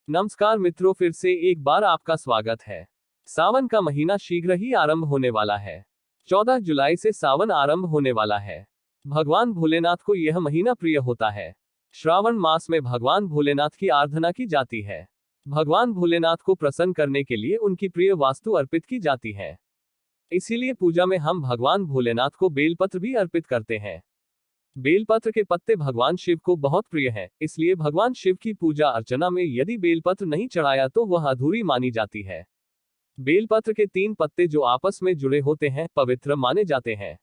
नमस्कार मित्रों, फिर से एक बार आपका स्वागत है। सावन का महीना शीघ्र ही आरंभ होने वाला है। 14 जुलाई से सावन आरंभ होने वाला है। भगवान भोलेनाथ को यह महीना प्रिय होता है। श्रावण मास में भगवान भोलेनाथ की आराधना की जाती है। भगवान भोलेनाथ को प्रसन्न करने के लिए उनकी प्रिय वस्तु अर्पित की जाती है। इसीलिए पूजा में हम भगवान भोलेनाथ को बेलपत्र भी अर्पित करते हैं। बेलपत्र के पत्ते भगवान शिव को बहुत प्रिय हैं, इसलिए भगवान शिव की पूजा अर्चना में यदि बेलपत्र नहीं चढ़ाया तो वह अधूरी मानी जाती है। बेलपत्र के 3 पत्ते जो आपस में जुड़े होते हैं पवित्र माने जाते हैं।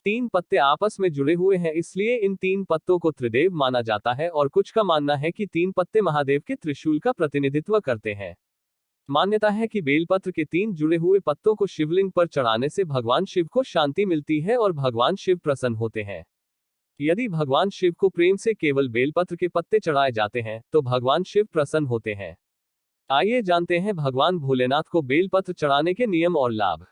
3 पत्ते आपस में जुड़े हुए हैं, इसलिए इन 3 पत्तों को त्रिदेव माना जाता है और कुछ का मानना है कि 3 पत्ते महादेव के त्रिशूल का प्रतिनिधित्व करते हैं। मान्यता है कि बेलपत्र के 3 जुड़े हुए पत्तों को शिवलिंग पर चढ़ाने से भगवान शिव को शांति मिलती है और भगवान शिव प्रसन्न होते हैं। यदि भगवान शिव को प्रेम से केवल बेलपत्र के पत्ते चढ़ाए जाते हैं तो भगवान शिव प्रसन्न होते हैं। आइए जानते हैं भगवान भोलेनाथ को बेलपत्र चढ़ाने के नियम और लाभ।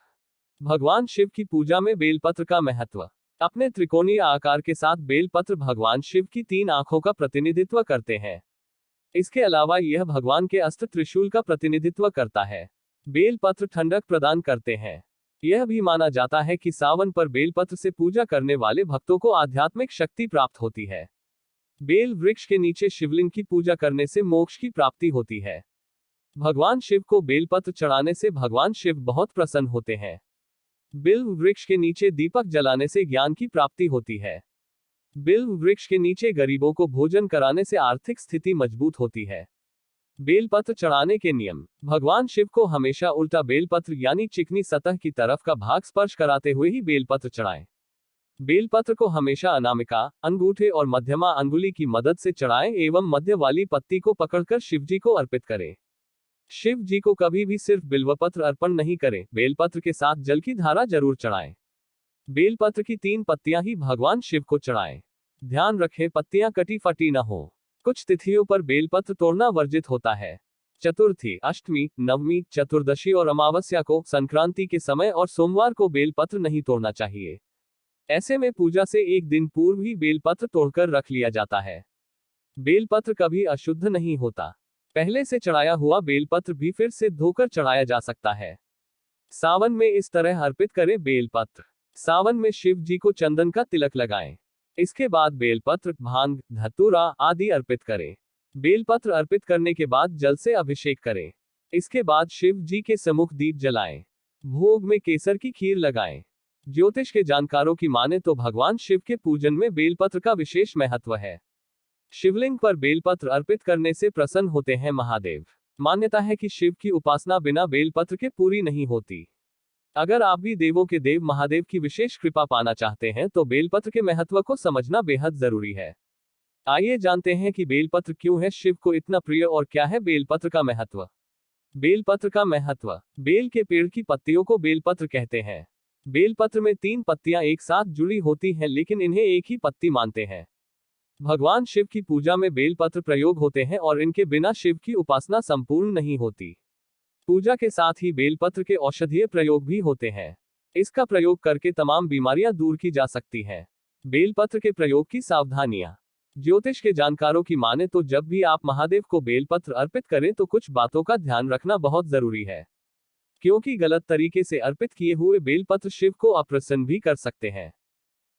भगवान शिव की पूजा में बेलपत्र का महत्व। अपने त्रिकोणीय आकार के साथ बेलपत्र भगवान शिव की 3 आंखों का प्रतिनिधित्व करते हैं। इसके अलावा यह भगवान के अस्त्र त्रिशूल का प्रतिनिधित्व करता है। बेलपत्र ठंडक प्रदान करते हैं। यह भी माना जाता है कि सावन पर बेलपत्र से पूजा करने वाले भक्तों को आध्यात्मिक शक्ति प्राप्त होती है। बेल वृक्ष के नीचे शिवलिंग की पूजा करने से मोक्ष की प्राप्ति होती है। भगवान शिव को बेलपत्र चढ़ाने से भगवान शिव बहुत प्रसन्न होते हैं। बिल्व वृक्ष के नीचे दीपक जलाने से ज्ञान की प्राप्ति होती है। बिल्व वृक्ष के नीचे गरीबों को भोजन कराने से आर्थिक स्थिति मजबूत होती है। बेलपत्र चढ़ाने के नियम। भगवान शिव को हमेशा उल्टा बेलपत्र यानी चिकनी सतह की तरफ का भाग स्पर्श कराते हुए ही बेलपत्र चढ़ाएं। बेलपत्र को हमेशा अनामिका, अंगूठे और मध्यमा अंगुली की मदद से चढ़ाएं एवं मध्य वाली पत्ती को पकड़कर शिवजी को अर्पित करें। शिव जी को कभी भी सिर्फ बिल्वपत्र अर्पण नहीं करें, बेलपत्र के साथ जल की धारा जरूर चढ़ाएं। बेलपत्र की 3 पत्तियां ही भगवान शिव को चढ़ाएं। ध्यान रखें, पत्तियां कटी फटी न हो। कुछ तिथियों पर बेलपत्र तोड़ना वर्जित होता है। चतुर्थी, अष्टमी, नवमी, चतुर्दशी और अमावस्या को, संक्रांति के समय और सोमवार को बेलपत्र नहीं तोड़ना चाहिए। ऐसे में पूजा से एक दिन पूर्व ही बेलपत्र तोड़कर रख लिया जाता है। बेलपत्र कभी अशुद्ध नहीं होता। पहले से चढ़ाया हुआ बेलपत्र भी फिर से धोकर चढ़ाया जा सकता है। सावन में इस तरह अर्पित करें बेलपत्र। सावन में शिव जी को चंदन का तिलक लगाएं। इसके बाद बेलपत्र, भांग, धतूरा आदि अर्पित करें। बेलपत्र अर्पित करने के बाद जल से अभिषेक करें। इसके बाद शिव जी के सम्मुख दीप जलाएं। भोग में केसर की खीर लगाएं। ज्योतिष के जानकारों की माने तो भगवान शिव के पूजन में बेलपत्र का विशेष महत्व है। शिवलिंग पर बेलपत्र अर्पित करने से प्रसन्न होते हैं महादेव। मान्यता है कि शिव की उपासना बिना बेलपत्र के पूरी नहीं होती। अगर आप भी देवों के देव महादेव की विशेष कृपा पाना चाहते हैं तो बेलपत्र के महत्व को समझना बेहद जरूरी है। आइए जानते हैं कि बेलपत्र क्यों है शिव को इतना प्रिय और क्या है बेलपत्र का महत्व। बेलपत्र का महत्व। बेल के पेड़ की पत्तियों को बेलपत्र कहते हैं। बेलपत्र में 3 पत्तियां एक साथ जुड़ी होती हैं, लेकिन इन्हें एक ही पत्ती मानते हैं। भगवान शिव की पूजा में बेलपत्र प्रयोग होते हैं और इनके बिना शिव की उपासना संपूर्ण नहीं होती। पूजा के साथ ही बेलपत्र के औषधीय प्रयोग भी होते हैं। इसका प्रयोग करके तमाम बीमारियां दूर की जा सकती हैं। बेलपत्र के प्रयोग की सावधानियां। ज्योतिष के जानकारों की माने तो जब भी आप महादेव को बेलपत्र अर्पित करें तो कुछ बातों का ध्यान रखना बहुत जरूरी है, क्योंकि गलत तरीके से अर्पित किए हुए बेलपत्र शिव को अप्रसन्न भी कर सकते हैं।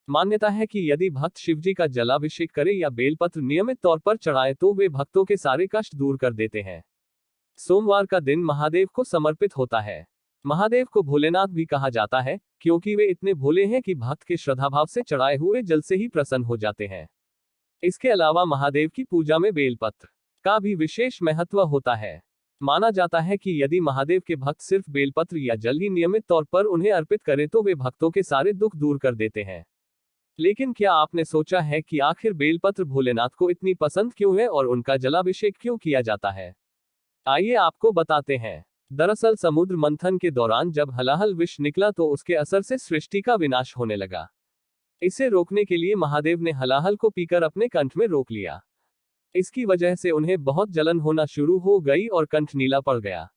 मान्यता है कि यदि भक्त शिवजी का जलाभिषेक करे या बेलपत्र नियमित तौर पर चढ़ाए तो वे भक्तों के सारे कष्ट दूर कर देते हैं। सोमवार का दिन महादेव को समर्पित होता है। महादेव को भोलेनाथ भी कहा जाता है, क्योंकि वे इतने भोले हैं कि भक्त के श्रद्धाभाव से चढ़ाए हुए जल से ही प्रसन्न हो जाते हैं। इसके अलावा महादेव की पूजा में बेलपत्र का भी विशेष महत्व होता है। माना जाता है कि यदि महादेव के भक्त सिर्फ बेलपत्र या जल ही नियमित तौर पर उन्हें अर्पित करें तो वे भक्तों के सारे दुख दूर कर देते हैं। लेकिन क्या आपने सोचा है कि आखिर बेलपत्र भोलेनाथ को इतनी पसंद क्यों है और उनका जलाभिषेक क्यों किया जाता है? आइए आपको बताते हैं। दरअसल समुद्र मंथन के दौरान जब हलाहल विष निकला तो उसके असर से सृष्टि का विनाश होने लगा। इसे रोकने के लिए महादेव ने हलाहल को पीकर अपने कंठ में रोक लिया। इसकी वजह से उन्हें बहुत जलन होना शुरू हो गई और कंठ नीला पड़ गया।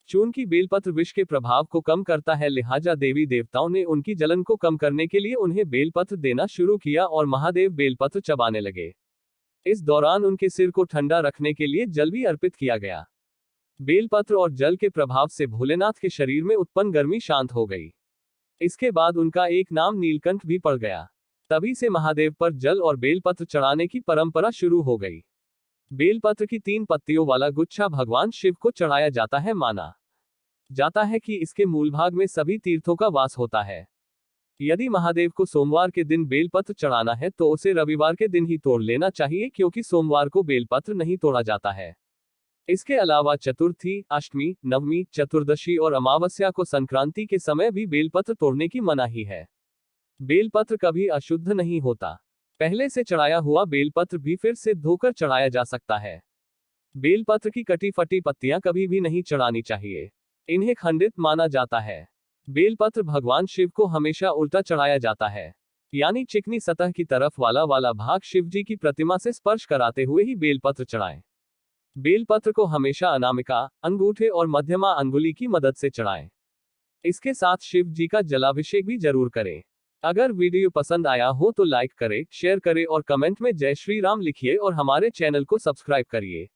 चूंकि बेलपत्र विष के प्रभाव को कम करता है, लिहाजा देवी देवताओं ने उनकी जलन को कम करने के लिए उन्हें बेलपत्र देना शुरू किया और महादेव बेलपत्र चबाने लगे। इस दौरान उनके सिर को ठंडा रखने के लिए जल भी अर्पित किया गया। बेलपत्र और जल के प्रभाव से भोलेनाथ के शरीर में उत्पन्न गर्मी शांत हो गई। इसके बाद उनका एक नाम नीलकंठ भी पड़ गया। तभी से महादेव पर जल और बेलपत्र चढ़ाने की परंपरा शुरू हो गई। बेलपत्र की 3 पत्तियों वाला गुच्छा भगवान शिव को चढ़ाया जाता है। माना जाता है कि इसके मूल भाग में सभी तीर्थों का वास होता है। यदि महादेव को सोमवार के दिन बेलपत्र चढ़ाना है तो उसे रविवार के दिन ही तोड़ लेना चाहिए, क्योंकि सोमवार को बेलपत्र नहीं तोड़ा जाता है। इसके अलावा चतुर्थी, अष्टमी, नवमी, चतुर्दशी और अमावस्या को संक्रांति के समय भी बेलपत्र तोड़ने की मनाही है। बेलपत्र कभी अशुद्ध नहीं होता। पहले से चढ़ाया हुआ बेलपत्र भी फिर से धोकर चढ़ाया जा सकता है। बेलपत्र की कटी फटी पत्तियां कभी भी नहीं चढ़ानी चाहिए, इन्हें खंडित माना जाता है। बेलपत्र भगवान शिव को हमेशा उल्टा चढ़ाया जाता है, यानी चिकनी सतह की तरफ वाला भाग शिव जी की प्रतिमा से स्पर्श कराते हुए ही बेलपत्र चढ़ाएं। बेलपत्र को हमेशा अनामिका, अंगूठे और मध्यमा अंगुली की मदद से चढ़ाएं। इसके साथ शिव जी का जलाभिषेक भी जरूर करें। अगर वीडियो पसंद आया हो तो लाइक करें, शेयर करें और कमेंट में जय श्री राम लिखिए और हमारे चैनल को सब्सक्राइब करिए।